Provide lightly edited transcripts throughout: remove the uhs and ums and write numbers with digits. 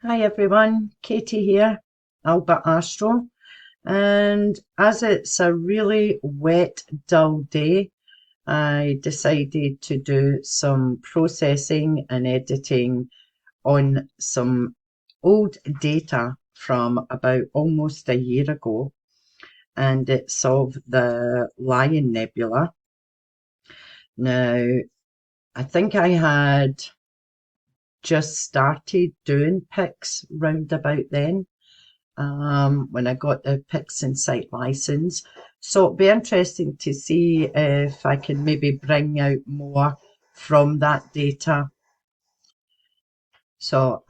Hi everyone, Katie here, Albert Astro, and as it's a really wet, dull day, I decided to do some processing and editing on some old data from about almost a year ago, and it's of the Lion Nebula. Now, I think I had just started doing pics round about then, when I got the Pixinsight license. So it'll be interesting to see if I can maybe bring out more from that data. So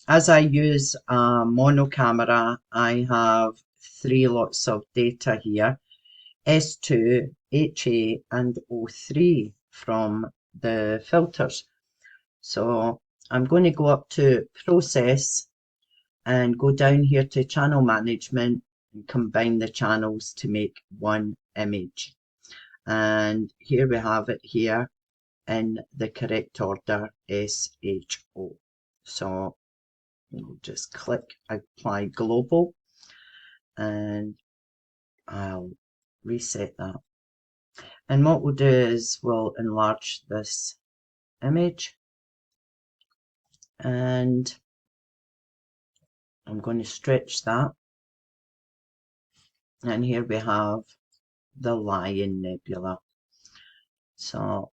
as I use a mono camera, I have three lots of data here: S2, HA and O3 from the filters. So I'm going to go up to process and go down here to channel management and combine the channels to make one image. And here we have it here in the correct order, SHO. So we'll just click apply global and I'll reset that. And what we'll do is we'll enlarge this image, and I'm going to stretch that. And here we have the Lion Nebula. So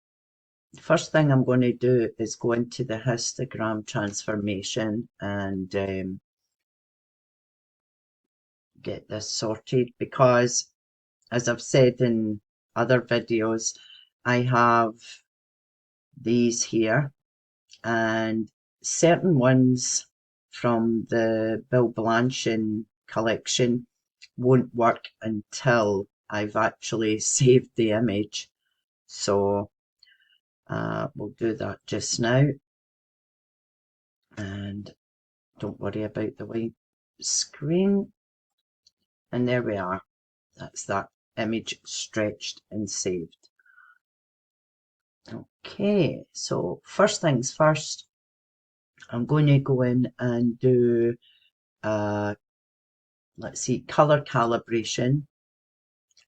first thing I'm going to do is go into the histogram transformation and get this sorted, because as I've said in other videos, I have these here, and certain ones from the Bill Blanchard collection won't work until I've actually saved the image. So we'll do that just now, and don't worry about the white screen. And there we are. That's that image stretched and saved. Okay, so first things first, I'm going to go in and do let's see, color calibration.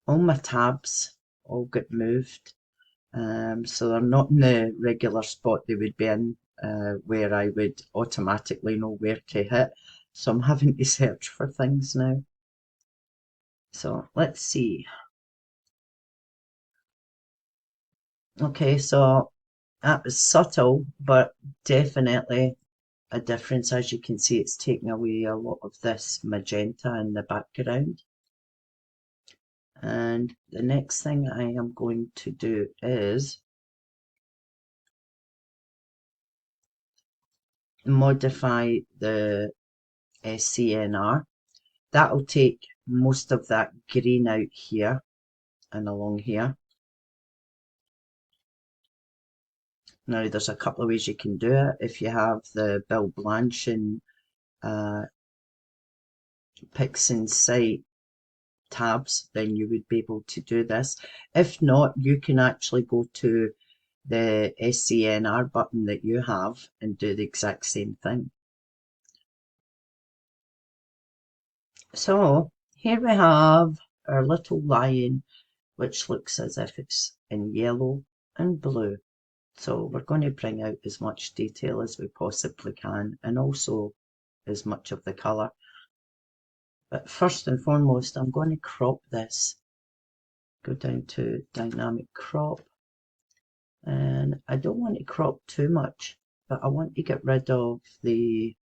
All my tabs all get moved, so they're not in the regular spot they would be in, where I would automatically know where to hit. So I'm having to search for things now. So let's see. Okay, so that was subtle, but definitely a difference. As you can see, it's taking away a lot of this magenta in the background. And the next thing I am going to do is modify the CNR. That'll take most of that green out here and along here. Now there's a couple of ways you can do it. If you have the Bill Blanchard Pixinsight tabs, then you would be able to do this. If not, you can actually go to the SCNR button that you have and do the exact same thing. So here we have our little lion, which looks as if it's in yellow and blue. So we're going to bring out as much detail as we possibly can, and also as much of the colour. But first and foremost, I'm going to crop this. Go down to dynamic crop, and I don't want to crop too much, but I want to get rid of the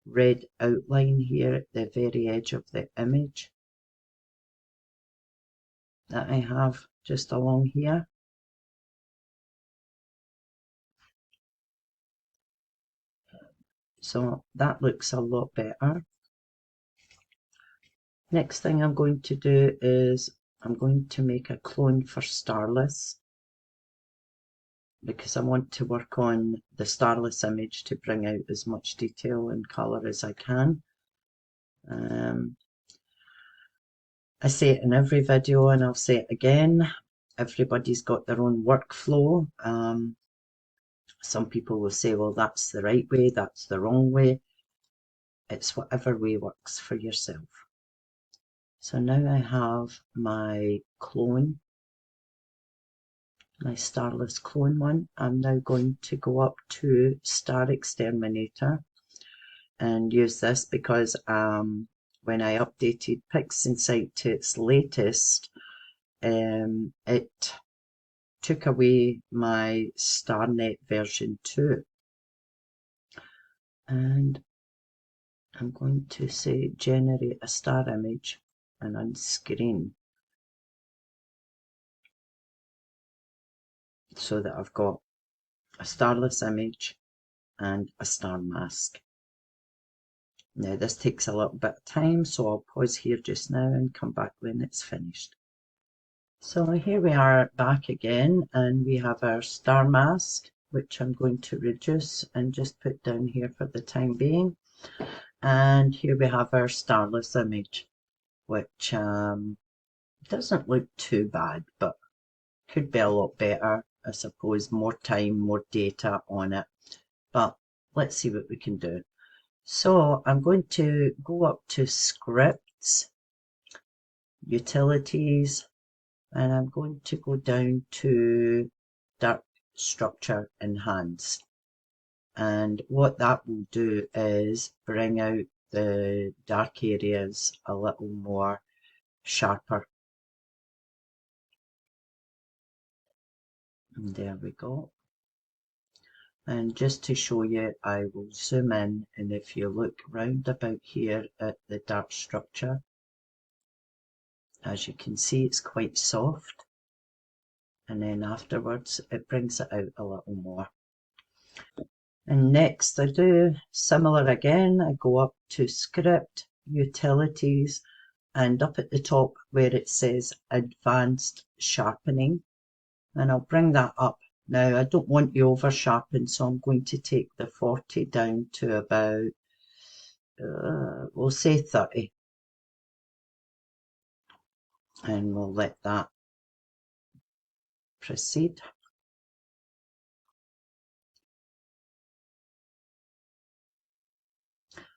red outline here at the very edge of the image that I have just along here. So that looks a lot better. Next thing I'm going to do is I'm going to make a clone for Starless, because I want to work on the Starless image to bring out as much detail and colour as I can. I say it in every video and I'll say it again, everybody's got their own workflow. Some people will say, well, that's the right way, that's the wrong way. it's whatever way works for yourself. So now I have my clone, my starless clone one. I'm now going to go up to Star Exterminator and use this because when I updated Pixinsight to its latest, it took away my StarNet version 2. And I'm going to say generate a star image and on screen so that I've got a starless image and a star mask. Now this takes a little bit of time, so I'll pause here just now and come back when it's finished. So here we are back again, and we have our star mask, which I'm going to reduce and just put down here for the time being. And here we have our starless image, which doesn't look too bad, but could be a lot better. I suppose more time, more data on it, but let's see what we can do. So I'm going to go up to scripts, utilities, and I'm going to go down to dark structure enhance. And what that will do is bring out the dark areas a little more sharper. And there we go. And just to show you, I will zoom in, and if you look round about here at the dark structure, as you can see, it's quite soft, and then afterwards it brings it out a little more. And next I do similar again. I go up to script, utilities, and up at the top where it says advanced sharpening, and I'll bring that up. Now I don't want you over sharpened, so I'm going to take the 40 down to about we'll say 30, and we'll let that proceed.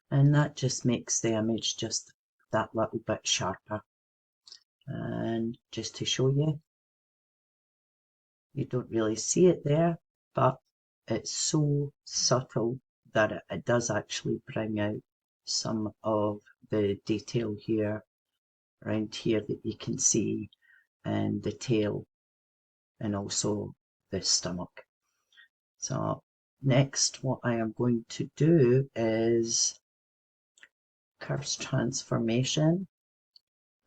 And that just makes the image just that little bit sharper. And just to show you, you don't really see it there, but it's so subtle that it does actually bring out some of the detail here, around here, that you can see, and the tail, and also the stomach. So next, what I am going to do is curves transformation,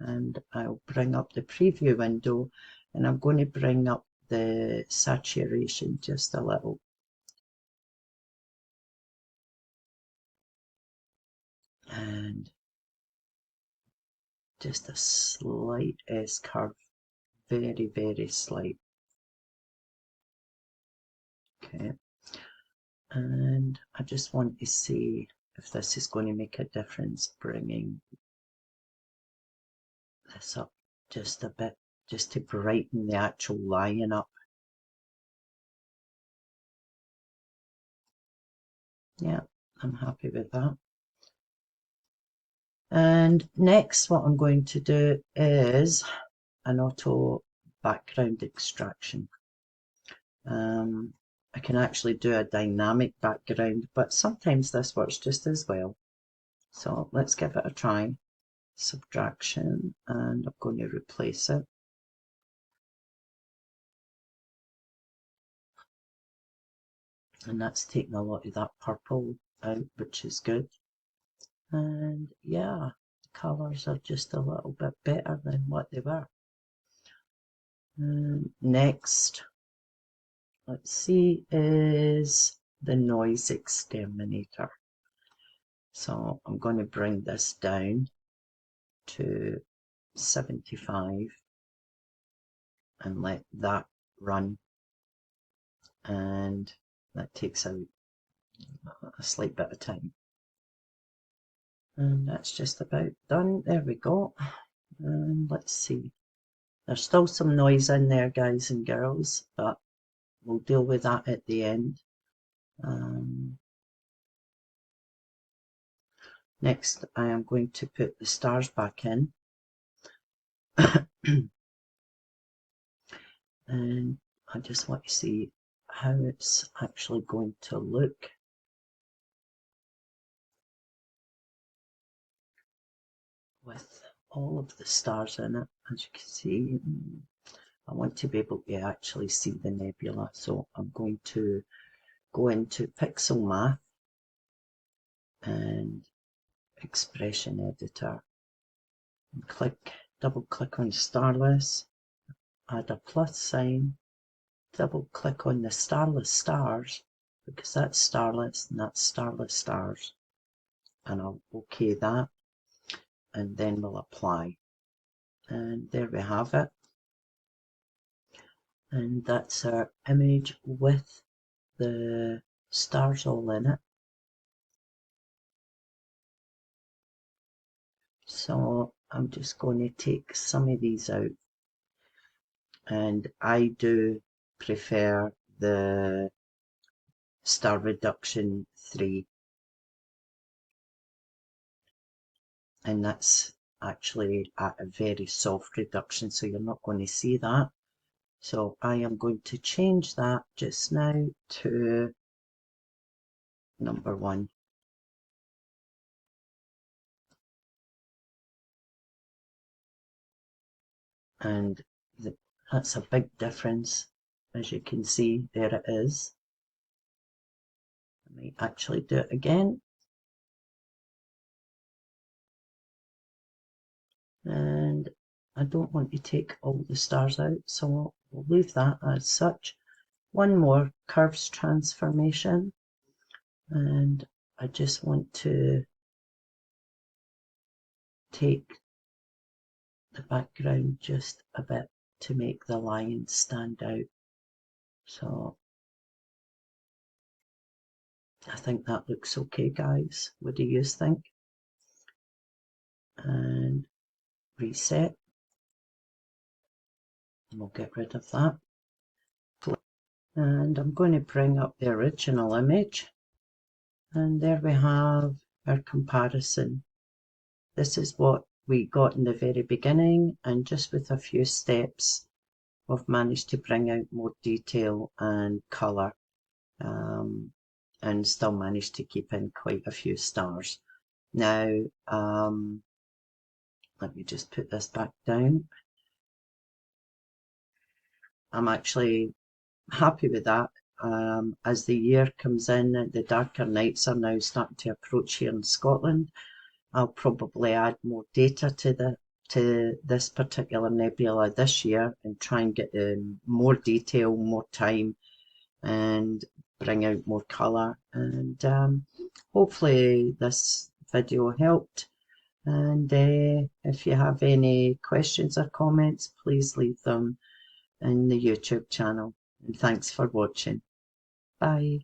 and I'll bring up the preview window, and I'm going to bring up the saturation just a little. And just a slight S curve, very, very slight. Okay. And I just want to see if this is going to make a difference, bringing this up just a bit, just to brighten the actual lion up. Yeah, I'm happy with that. And next, what I'm going to do is an auto background extraction. I can actually do a dynamic background, but sometimes this works just as well. So let's give it a try. Subtraction, and I'm going to replace it. And that's taking a lot of that purple out, which is good. And yeah, the colours are just a little bit better than what they were. And next, let's see, is the noise exterminator. So I'm going to bring this down to 75 and let that run, and that takes out a slight bit of time. And that's just about done. There we go. And let's see. There's still some noise in there, guys and girls, but we'll deal with that at the end. Next, I am going to put the stars back in. And I just want to see how it's actually going to look with all of the stars in it. As you can see, I want to be able to actually see the nebula, so I'm going to go into Pixel Math and Expression Editor and double click on Starless, add a plus sign, double click on the starless stars because that's starless and that's starless stars, and I'll OK that, and then we'll apply, and there we have it, and that's our image with the stars all in it. So I'm just going to take some of these out, and I do prefer the star reduction 3, and that's actually at a very soft reduction, so you're not going to see that. So I am going to change that just now to number 1. And that's a big difference. As you can see, there it is. I might actually do it again. And I don't want to take all the stars out, so we'll leave that as such. One more curves transformation, and I just want to take the background just a bit to make the lion stand out. So I think that looks okay, guys. What do you think? And reset, and we'll get rid of that. And I'm going to bring up the original image, and there we have our comparison. This is what we got in the very beginning, and just with a few steps we've managed to bring out more detail and colour, and still managed to keep in quite a few stars. Now let me just put this back down. I'm actually happy with that. As the year comes in, the darker nights are now starting to approach here in Scotland. I'll probably add more data to this particular nebula this year and try and get more detail, more time, and bring out more colour. And hopefully this video helped. And if you have any questions or comments, please leave them in the YouTube channel. And thanks for watching. Bye.